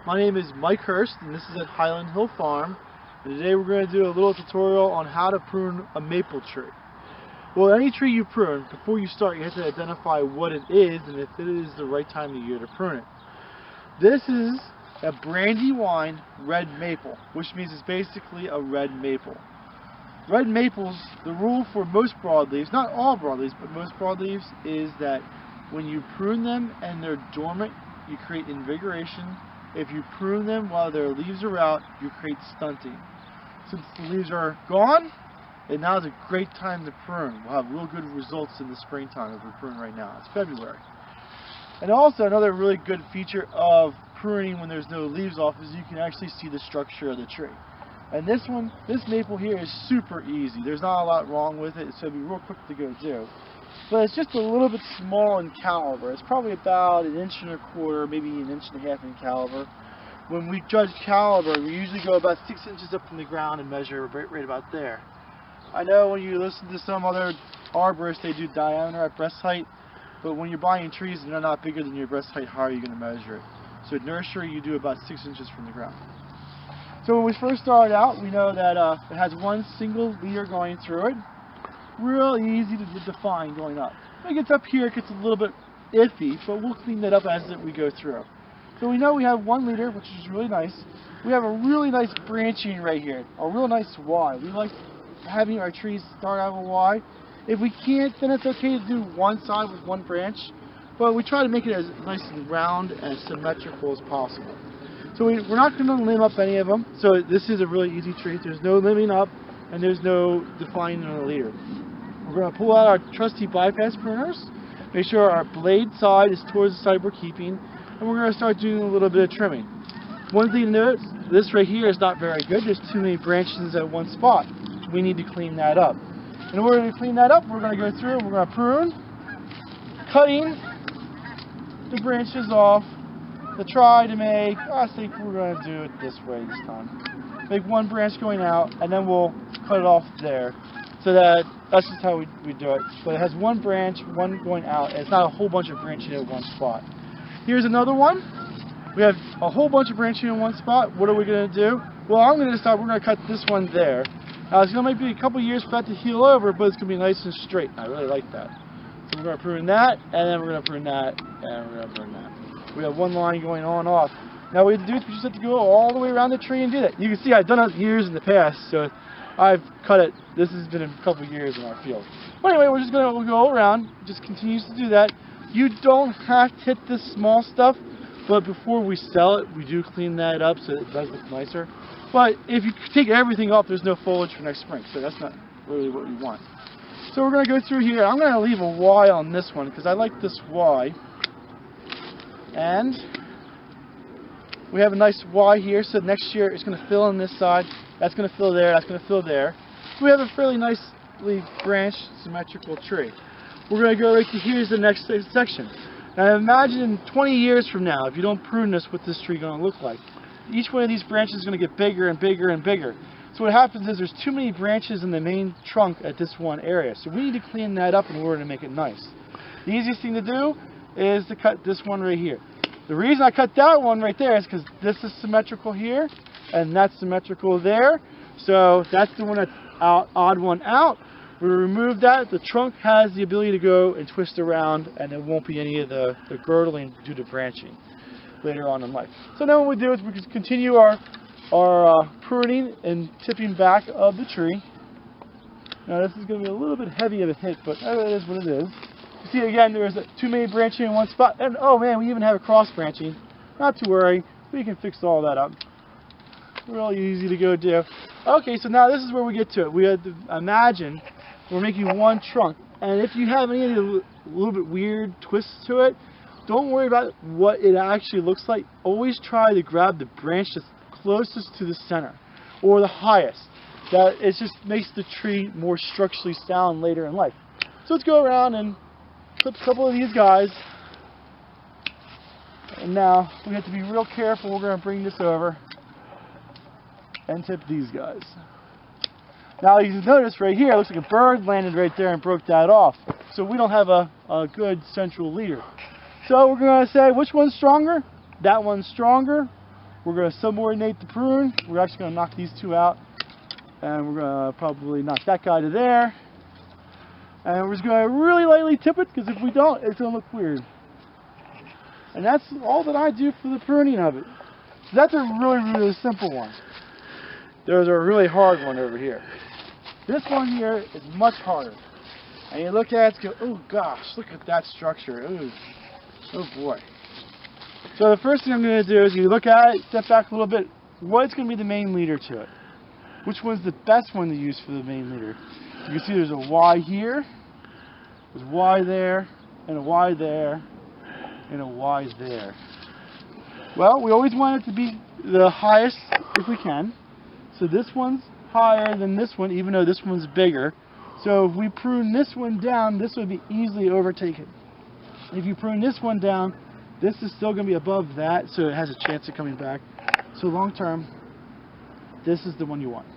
My name is Mike Hurst and this is at Highland Hill Farm, and today we're going to do a little tutorial on how to prune a maple tree. Well, any tree you prune, before you start you have to identify what it is and if it is the right time of year to prune it. This is a Brandywine red maple, which means it's basically a red maple. Red maples, the rule for most broadleaves, not all broadleaves, but most broadleaves, is that when you prune them and they're dormant, you create invigoration. If you prune them while their leaves are out, you create stunting. Since the leaves are gone, and now is a great time to prune. We'll have real good results in the springtime as we're pruning right now. It's February. And also another really good feature of pruning when there's no leaves off is you can actually see the structure of the tree. And this maple here is super easy. There's not a lot wrong with it, so it'll be real quick to go do. But it's just a little bit small in caliber. It's probably about 1.25 inches, maybe 1.5 inches in caliber. When we judge caliber, we usually go about 6 inches up from the ground and measure right about there. I know when you listen to some other arborists, they do diameter at breast height, but when you're buying trees and they're not bigger than your breast height, how are you going to measure it? So at nursery, you do about 6 inches from the ground. So when we first started out, we know that it has one single leader going through it. Real easy to define going up. When it gets up here, it gets a little bit iffy, but we'll clean that up as we go through. So we know we have one leader, which is really nice. We have a really nice branching right here, a real nice Y. We like having our trees start out with a Y. If we can't, then it's okay to do one side with one branch, but we try to make it as nice and round and symmetrical as possible. So we're not going to limb up any of them. So this is a really easy tree. There's no limbing up and there's no defining on the leader. We're going to pull out our trusty bypass pruners. Make sure our blade side is towards the side we're keeping. And we're going to start doing a little bit of trimming. One thing to note, this right here is not very good. There's too many branches at one spot. We need to clean that up. In order to clean that up, we're going to go through and we're going to prune, cutting the branches off. To try to make, I think we're going to do it this way this time. Make one branch going out, and then we'll cut it off there. So that's just how we do it. But it has one branch, one going out, and it's not a whole bunch of branching at one spot. Here's another one. We have a whole bunch of branching in one spot. What are we going to do? Well, I'm going to decide we're going to cut this one there. Now, it's going to might be a couple years for that to heal over, but it's going to be nice and straight. I really like that. So we're going to prune that, and then we're going to prune that, and we're going to prune that. We have one line going on and off. Now what we have to do is we just have to go all the way around the tree and do that. You can see I've done it years in the past, so I've cut it. This has been a couple years in our field. But anyway, we're just going to go around, just continues to do that. You don't have to hit this small stuff, but before we sell it, we do clean that up so it does look nicer. But if you take everything off, there's no foliage for next spring, so that's not really what we want. So we're going to go through here. I'm going to leave a Y on this one because I like this Y. And we have a nice Y here, so next year it's going to fill on this side, that's going to fill there, that's going to fill there. So we have a fairly nicely branched, symmetrical tree. We're going to go right to here's the next section. Now imagine in 20 years from now, if you don't prune this, what this tree going to look like. Each one of these branches is going to get bigger and bigger and bigger. So what happens is there's too many branches in the main trunk at this one area. So we need to clean that up in order to make it nice. The easiest thing to do is to cut this one right here. The reason I cut that one right there is because this is symmetrical here and that's symmetrical there. So that's the one that's odd one out. We remove that. The trunk has the ability to go and twist around and there won't be any of the girdling due to branching later on in life. So now what we do is we just continue our pruning and tipping back of the tree. Now this is going to be a little bit heavy of a hit, but it is what it is. You see again, there's too many branching in one spot, and oh man, we even have a cross branching. Not to worry, we can fix all that up. Real easy to go do. Okay, so now this is where we get to it. We had to imagine we're making one trunk, and if you have any of the little bit weird twists to it, don't worry about what it actually looks like. Always try to grab the branch that's closest to the center, or the highest. That it just makes the tree more structurally sound later in life. So let's go around and clip a couple of these guys. And now we have to be real careful. We're going to bring this over and tip these guys. Now you notice right here, it looks like a bird landed right there and broke that off. So we don't have a good central leader. So we're going to say, which one's stronger? That one's stronger, We're going to subordinate the prune. We're actually going to knock these two out, and we're going to probably knock that guy to there. And we're just going to really lightly tip it, because if we don't, it's going to look weird. And that's all that I do for the pruning of it. So that's a really simple one. There's a really hard one over here. This one here is much harder. And you look at it and go, oh gosh, look at that structure. Ooh. Oh boy. So the first thing I'm going to do is you look at it, step back a little bit. What's going to be the main leader to it? Which one's the best one to use for the main leader? You can see there's a Y here, there's a Y there, and a Y there, and a Y there. Well, we always want it to be the highest if we can. So this one's higher than this one, even though this one's bigger. So if we prune this one down, this would be easily overtaken. If you prune this one down, this is still going to be above that, so it has a chance of coming back. So long term, this is the one you want.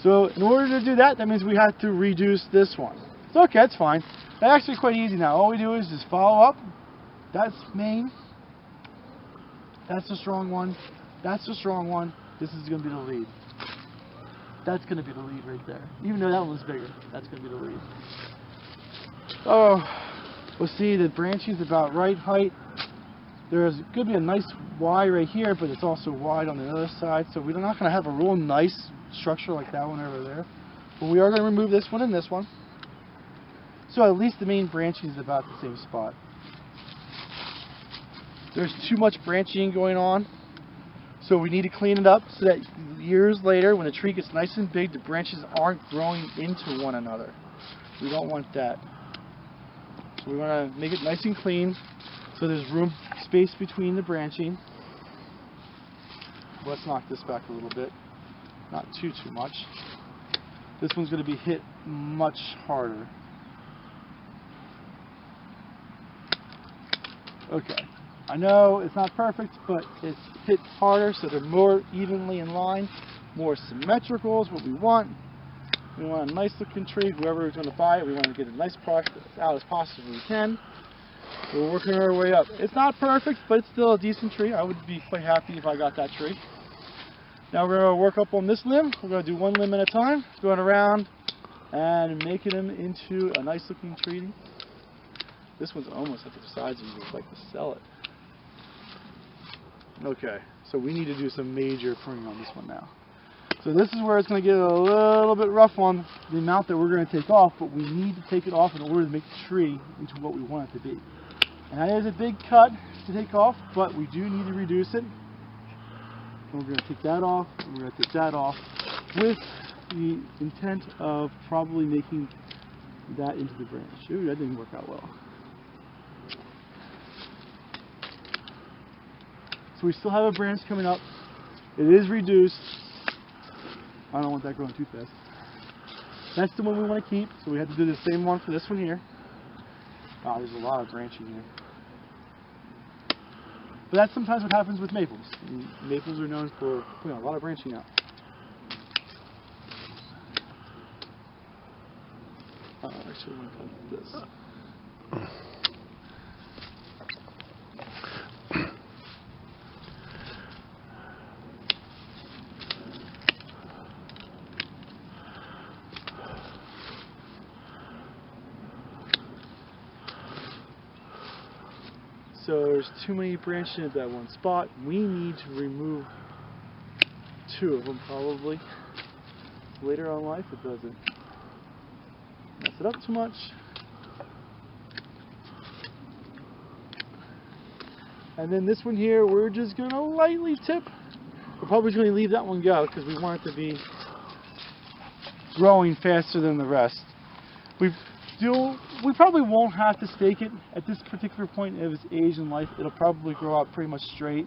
So in order to do that, that means we have to reduce this one. It's okay, that's fine. That's actually quite easy now. All we do is just follow up. That's main. That's the strong one. That's the strong one. This is going to be the lead. That's going to be the lead right there. Even though that one's bigger, that's going to be the lead. Oh, we'll see the branching is about right height. There's going to be a nice Y right here, but it's also wide on the other side. So we're not going to have a real nice structure like that one over there. But we are going to remove this one and this one. So at least the main branching is about the same spot. There's too much branching going on, so we need to clean it up so that years later, when the tree gets nice and big, the branches aren't growing into one another. We don't want that. So we want to make it nice and clean so there's space between the branching. Let's knock this back a little bit. Not too much. This one's going to be hit much harder. Okay. I know it's not perfect, but it's hit harder, so they're more evenly in line, more symmetrical is what we want. We want a nice looking tree. Whoever is going to buy it, we want to get a nice product out as possibly we can. We're working our way up. It's not perfect, but it's still a decent tree. I would be quite happy if I got that tree. Now we're going to work up on this limb. We're going to do one limb at a time, going around and making them into a nice looking tree. This one's almost at the size of you would like to sell it. Okay, so we need to do some major pruning on this one now. So this is where it's going to get a little bit rough on the amount that we're going to take off, but we need to take it off in order to make the tree into what we want it to be. And that is a big cut to take off, but we do need to reduce it. And we're going to take that off, and we're going to take that off, with the intent of probably making that into the branch. Ooh, that didn't work out well. So we still have a branch coming up. It is reduced. I don't want that growing too fast. That's the one we want to keep, so we have to do the same one for this one here. Wow, there's a lot of branching here. But that's sometimes what happens with maples. And maples are known for putting a lot of branching out. Actually, I'm going to cut this. So there's too many branches at that one spot. We need to remove 2 of them probably. Later on in life it doesn't mess it up too much. And then this one here, we're just going to lightly tip. We're probably going to leave that one go because we want it to be growing faster than the rest. We probably won't have to stake it at this particular point of its age in life. It'll probably grow out pretty much straight.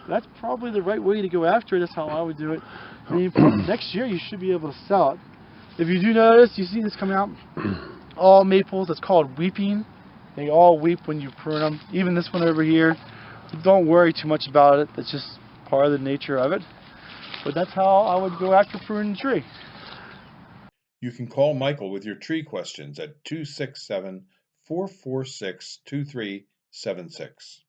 That's probably the right way to go after it. That's how I would do it. I mean, next year you should be able to sell it. If you do notice, you see this coming out. All maples, that's called weeping. They all weep when you prune them. Even this one over here. Don't worry too much about it. That's just part of the nature of it. But that's how I would go after pruning the tree. You can call Michael with your tree questions at 267-446-2376.